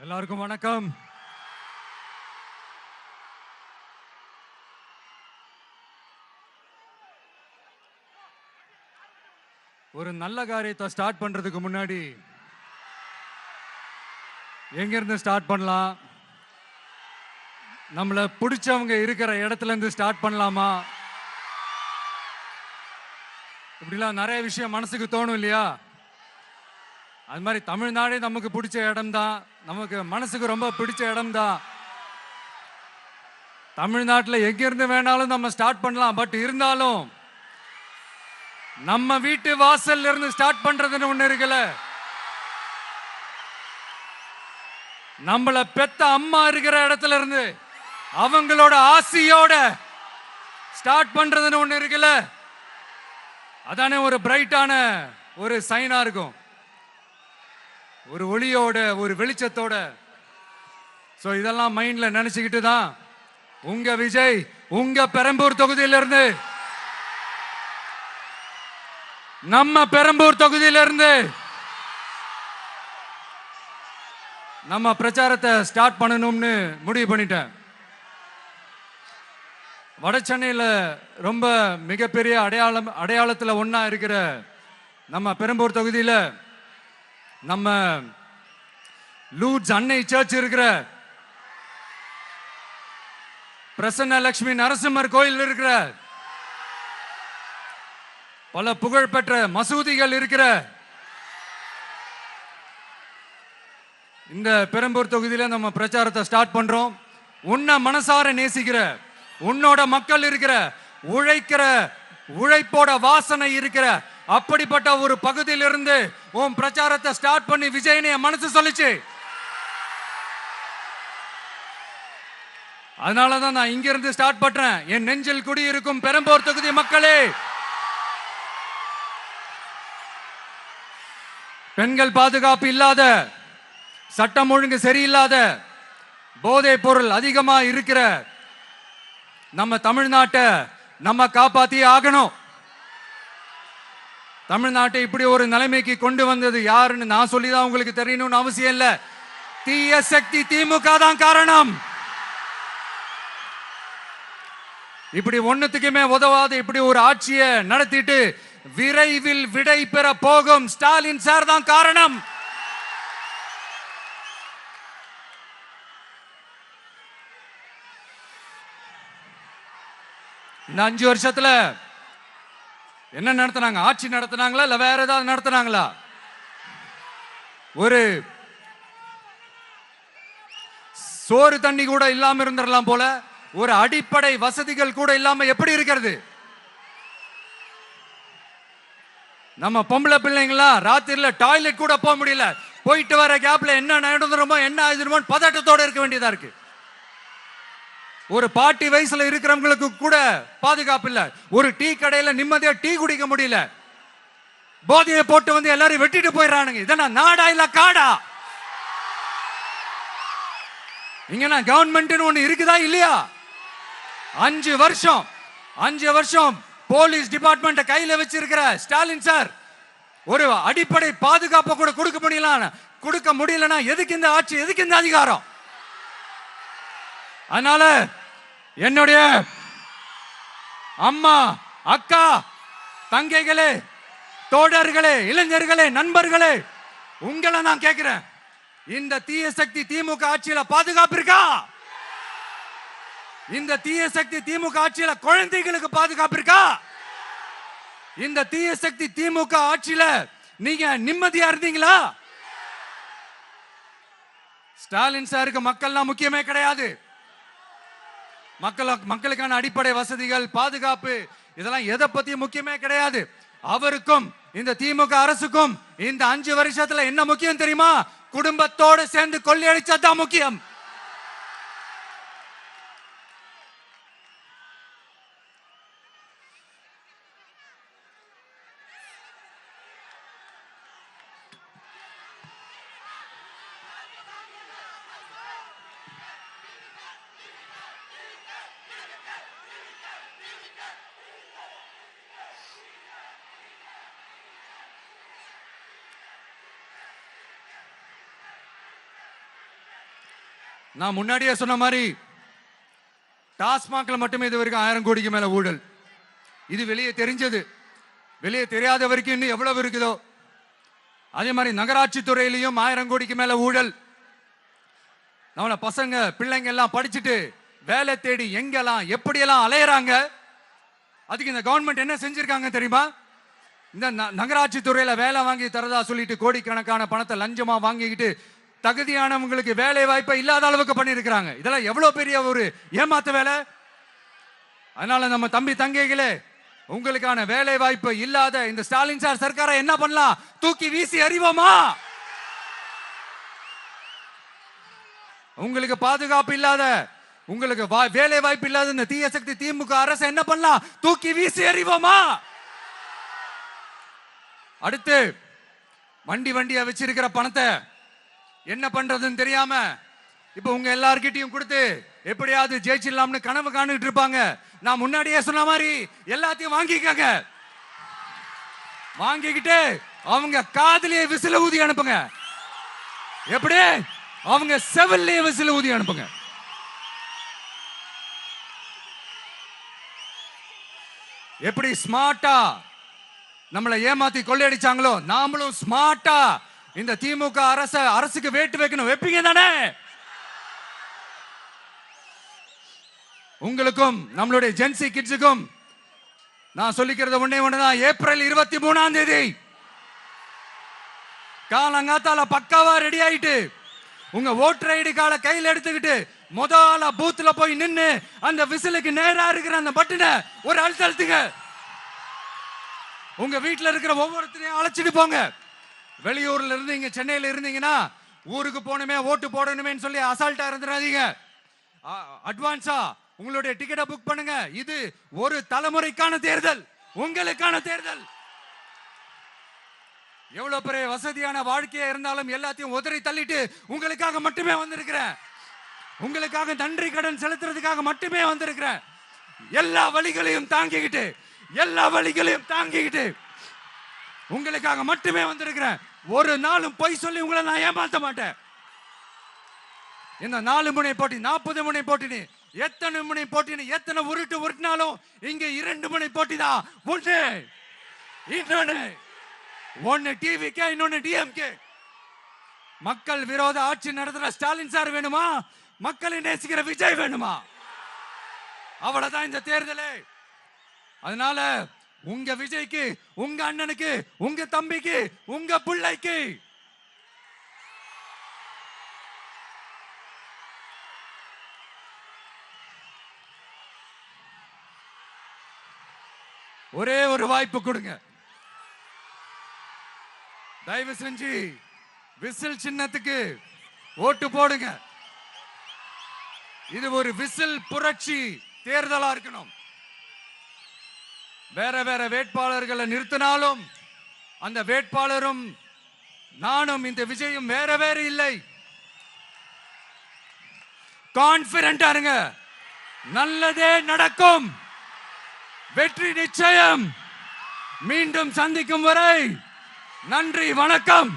எல்லாருக்கும் வணக்கம். ஒரு நல்ல காரியத்தை ஸ்டார்ட் பண்றதுக்கு முன்னாடி எங்க இருந்து ஸ்டார்ட் பண்ணலாம்? நம்மள பிடிச்சவங்க இருக்கிற இடத்துல இருந்து ஸ்டார்ட் பண்ணலாமா? இப்படிலாம் நிறைய விஷயம் மனசுக்கு தோணும் இல்லையா? அது மாதிரி தமிழ்நாடே நமக்கு பிடிச்ச இடம் தான், நமக்கு மனசுக்கு ரொம்ப பிடிச்ச இடம் தான். தமிழ்நாட்டில் எங்க இருந்து வேணாலும் நம்ம ஸ்டார்ட் பண்ணலாம். பட் இருந்தாலும் நம்ம வீட்டு வாசல்ல இருந்து ஸ்டார்ட் பண்றதுன்னு ஒண்ணு இருக்குல்ல. நம்மள பெத்த அம்மா இருக்கிற இடத்துல இருந்து அவங்களோட ஆசியோட ஸ்டார்ட் பண்றதுன்னு ஒண்ணு இருக்குல்ல. அதானே ஒரு பிரைட்டான ஒரு சைனா இருக்கும், ஒரு ஒளியோட, ஒரு வெளிச்சத்தோட. சோ இதெல்லாம் மைண்ட்ல நினைச்சுக்கிட்டு தான் உங்க விஜய் உங்க பெரம்பூர் தொகுதியிலிருந்து, நம்ம பெரம்பூர் தொகுதியிலிருந்து நம்ம பிரச்சாரத்தை ஸ்டார்ட் பண்ணணும்னு முடிவு பண்ணிட்டேன். வட சென்னையில் ரொம்ப மிகப்பெரிய அடையாளத்தில் ஒன்றா இருக்கிற நம்ம பெரம்பூர் தொகுதியில் நம்ம லூர்ட்ஸ் அன்னை சர்ச் இருக்கிற, பிரசன்ன லட்சுமி நரசிம்மர் கோயில் இருக்கிற, பல புகழ்பெற்ற மசூதிகள் இருக்கிற இந்த பெரம்பூர் தொகுதியில நம்ம பிரச்சாரத்தை ஸ்டார்ட் பண்றோம். உன்னை மனசார நேசிக்கிற, உன்னோட மக்கள் இருக்கிற, உழைக்கிற, உழைப்போட வாசனை இருக்கிற அப்படிப்பட்ட ஒரு பகுதியிலிருந்து உன் பிரச்சாரத்தை ஸ்டார்ட் பண்ணி விஜயனை மனசு சொல்லிச்சு. அதனாலதான் நான் இங்க இருந்து ஸ்டார்ட் பண்றேன். என் நெஞ்சில் குடியிருக்கும் பெரம்பூர் தொகுதி மக்களே, பெண்கள் பாதுகாப்பு இல்லாத, சட்டம் ஒழுங்கு சரியில்லாத, போதை பொருள் அதிகமா இருக்கிற நம்ம தமிழ்நாட்டை நம்ம காப்பாத்தி ஆகணும். தமிழ்நாட்டை இப்படி ஒரு நிலைமைக்கு கொண்டு வந்தது யாருன்னு நான் சொல்லிதான் உங்களுக்கு தெரியணும்னு அவசியம் இல்ல. தீய சக்தி திமுக தான் காரணம். இப்படி ஒண்ணுத்துக்குமே உதவாத இப்படி ஒரு ஆட்சியை நடத்திட்டு விரைவில் விடை பெற போகும் ஸ்டாலின் சார் தான் காரணம். இந்த 5 வருஷத்துல என்ன நடத்தினாங்க? ஆட்சி நடத்தினாங்களா இல்ல வேற ஏதாவது நடத்தினாங்களா? ஒரு சோறு தண்ணி கூட இல்லாம இருந்துடலாம் போல, ஒரு அடிப்படை வசதிகள் கூட இல்லாம எப்படி இருக்கிறது? நம்ம பொம்பளை பிள்ளைங்களா ராத்திரில டாய்லெட் கூட போக முடியல. போயிட்டு வர கேப்ல என்ன நடந்துருமோ என்ன ஆயிடுமோ பதட்டத்தோட இருக்க வேண்டியதா இருக்கு. ஒரு பாட்டி வயசுல இருக்கிறவங்களுக்கு கூட பாதுகாப்பு இல்ல. ஒரு டீ கடையில நிம்மதியா டீ குடிக்க முடியல. போதையை போட்டு வந்து எல்லாரும் வெட்டிட்டு போயிடறானுங்க. இதெல்லாம் நாடா இல்ல காடா? இங்க கவர்மெண்ட் ஒண்ணு இருக்குதா இல்லையா? 5 வருஷம் போலீஸ் டிபார்ட்மெண்ட் கையில வச்சிருக்கிற ஸ்டாலின் சார் ஒரு அடிப்படை பாதுகாப்பு கூட கொடுக்க முடியலன்னா எதுக்கு இந்த ஆட்சி, எதுக்கு இந்த அதிகாரம்? அதனால என்னுடைய அம்மா, அக்கா, தங்கைகளே, தோழர்களே, இளைஞர்களே, நண்பர்களே, உங்களை நான் கேட்கிறேன், இந்த தீய சக்தி திமுக ஆட்சியில பாதுகாப்பு இருக்கா? இந்த தீய சக்தி திமுக ஆட்சியில குழந்தைகளுக்கு பாதுகாப்பு இருக்கா? இந்த தீய சக்தி திமுக ஆட்சியில நீங்க நிம்மதியா இருந்தீங்களா? ஸ்டாலின் சாருக்கு மக்கள்லாம் முக்கியமே கிடையாது. மக்களுக்கான அடிப்படை வசதிகள், பாதுகாப்பு, இதெல்லாம் எதை பத்தி முக்கியமே கிடையாது. அவருக்கும் இந்த திமுக அரசுக்கும் இந்த 5 வருஷத்துல என்ன முக்கியம் தெரியுமா? குடும்பத்தோடு சேர்ந்து கொள்ளையடிச்சதான் முக்கியம். நான் முன்னாடியே சொன்ன மாதிரி டாஸ்மாக்ல மட்டுமே இது வரைக்கும் 1000 கோடிக்கு மேல ஊழல். இது வெளியே தெரிஞ்சது. வெளியே தெரியாத வரைக்கும் இன்னும் எவ்வளவு இருக்குதோ. அதே மாதிரி நகராட்சி துறையிலையும் 1000 கோடிக்கு மேல ஊழல். நம்மள பசங்க பிள்ளைங்க எல்லாம் படிச்சுட்டு வேலை தேடி எங்கெல்லாம் எப்படியெல்லாம் அலையறாங்க. அதுக்கு இந்த கவர்மெண்ட் என்ன செஞ்சிருக்காங்க தெரியுமா? இந்த நகராட்சி துறையில வேலை வாங்கி தரதா சொல்லிட்டு கோடிக்கணக்கான பணத்தை லஞ்சமா வாங்கிக்கிட்டு தகுதியானவங்களுக்கு வேலை வாய்ப்பை இல்லாத அளவுக்கு பண்ணிருக்கிறாங்க. இதெல்லாம் எவ்வளவு பெரிய ஒரு ஏமாத்த வேலை. அதனால நம்ம தம்பி தங்கைகளே, உங்களுக்கான வேலை வாய்ப்பு இல்லாத இந்த ஸ்டாலின் சார் சர்க்காரை என்ன பண்ணலாம்? தூக்கி வீசி அறிவோமா? உங்களுக்கு பாதுகாப்பு இல்லாத, உங்களுக்கு வேலை வாய்ப்பு இல்லாத இந்த தீய சக்தி திமுக அரசு என்ன பண்ணலாம்? தூக்கி வீசி அறிவோமா? அடுத்து வண்டியா வச்சிருக்கிற பணத்தை என்ன பண்றதுன்னு தெரியாம இப்ப உங்க எல்லார்கிட்டையும் கொடுத்து எப்படியாவது ஜெயிச்சிடலாம்னு கனவு காணிட்டு இருப்பாங்க. நான் முன்னாடியே சொன்ன மாதிரி எல்லாத்தையும் வாங்கிக்கங்க. வாங்கிக்கிட்டு அவங்க காதுலயே விசில ஊதி அனுப்புங்க. எப்படி? அவங்க செவிலே விசில ஊதி அனுப்புங்க. எப்படி ஸ்மார்ட்டா நம்மளை ஏமாத்தி கொள்ளையடிச்சாங்களோ, நாமளும் ஸ்மார்ட்டா இந்த திமுக அரசுக்கு வேட்டு வைக்கணும். வைப்பீங்க தானே? உங்களுக்கும் நம்மளுடைய ஜென்சி கிட்ஸுக்கும் நான் சொல்லிக்கிறது ஒண்ணுதான். ஏப்ரல் 23ஆம் தேதி காலங்காத்தால பக்காவா ரெடி ஆயிட்டு உங்க ஓட்டர் ஐடி கார்டை கையில் எடுத்துக்கிட்டு முதல்ல பூத்துல போய் நின்னு அந்த விசிலுக்கு நேரா இருக்கிற அந்த பட்டனை ஒரு அழுத்துங்க. உங்க வீட்டுல இருக்கிற ஒவ்வொருத்தரையும் அழைச்சிட்டு போங்க. வெளியூர்ல இருந்து இங்க சென்னையில இருந்தீங்கன்னா ஊருக்கு போகணுமே ஓட்டு போடணுமே சொல்லி அசால்ட்டா இருந்துடாதீங்க. அட்வான்ஸா உங்களுடைய டிக்கெட்டை புக் பண்ணுங்க. இது ஒரு தலைமுறைக்கான தேர்தல், உங்களுக்கான தேர்தல். எவ்வளவு பெரிய வசதியான வாழ்க்கையா இருந்தாலும் எல்லாத்தையும் உதறி தள்ளிட்டு உங்களுக்காக மட்டுமே வந்திருக்கிறேன். உங்களுக்காக நன்றி கடன் செலுத்துறதுக்காக மட்டுமே வந்திருக்கிறேன். எல்லா வழிகளையும் தாங்கிக்கிட்டு உங்களுக்காக மட்டுமே வந்திருக்கிறேன். ஒரு நாளும் பொய் சொல்லி உங்களை நான் ஏமாத்த மாட்டேன். இந்த 4 முனை போட்டி, 40 முனை போட்டி, எத்தனை முனை போட்டி, எத்தனை உருட்டினாலும் இங்க 2 முனை போட்டி தான். ஒன்னு டிவிகே, இன்னொன்னு டிஎம்கே. மக்கள் விரோத ஆட்சி நடத்துற ஸ்டாலின் சார் வேணுமா? மக்களை நேசிக்கிற விஜய் வேணுமா? அவ்வளவுதான் இந்த தேர்தலே. அதனால உங்க விஜய்க்கு, உங்க அண்ணனுக்கு, உங்க தம்பிக்கு, உங்க பிள்ளைக்கு ஒரே ஒரு வாய்ப்பு கொடுங்க. தயவு செஞ்சு விசில் சின்னத்துக்கு ஓட்டு போடுங்க. இது ஒரு விசில் புரட்சி தேர்தலா இருக்கணும். வேற வேட்பாளர்களை நிறுத்தினாலும் அந்த வேட்பாளரும் நானும் இந்த விஜயும் வேற இல்லை. கான்பிடென்டா இருங்க. நல்லதே நடக்கும். வெற்றி நிச்சயம். மீண்டும் சந்திக்கும் வரை நன்றி, வணக்கம்.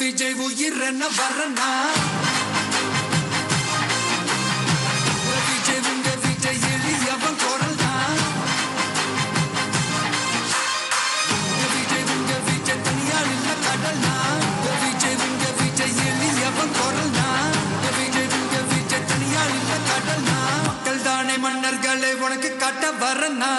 விஜய் உயிரன வரனா விஜய் உங்க விஜய் எளியவன் குரல் தான். விஜய் உங்க விஜய் தனியால் இல்ல கடல் தான். விஜய் உங்க விஜய் எளியவன் குரல் தான். விஜய் உங்க விஜய் தனியால் இல்ல கடல் தான். மக்கள் காட்ட வரனா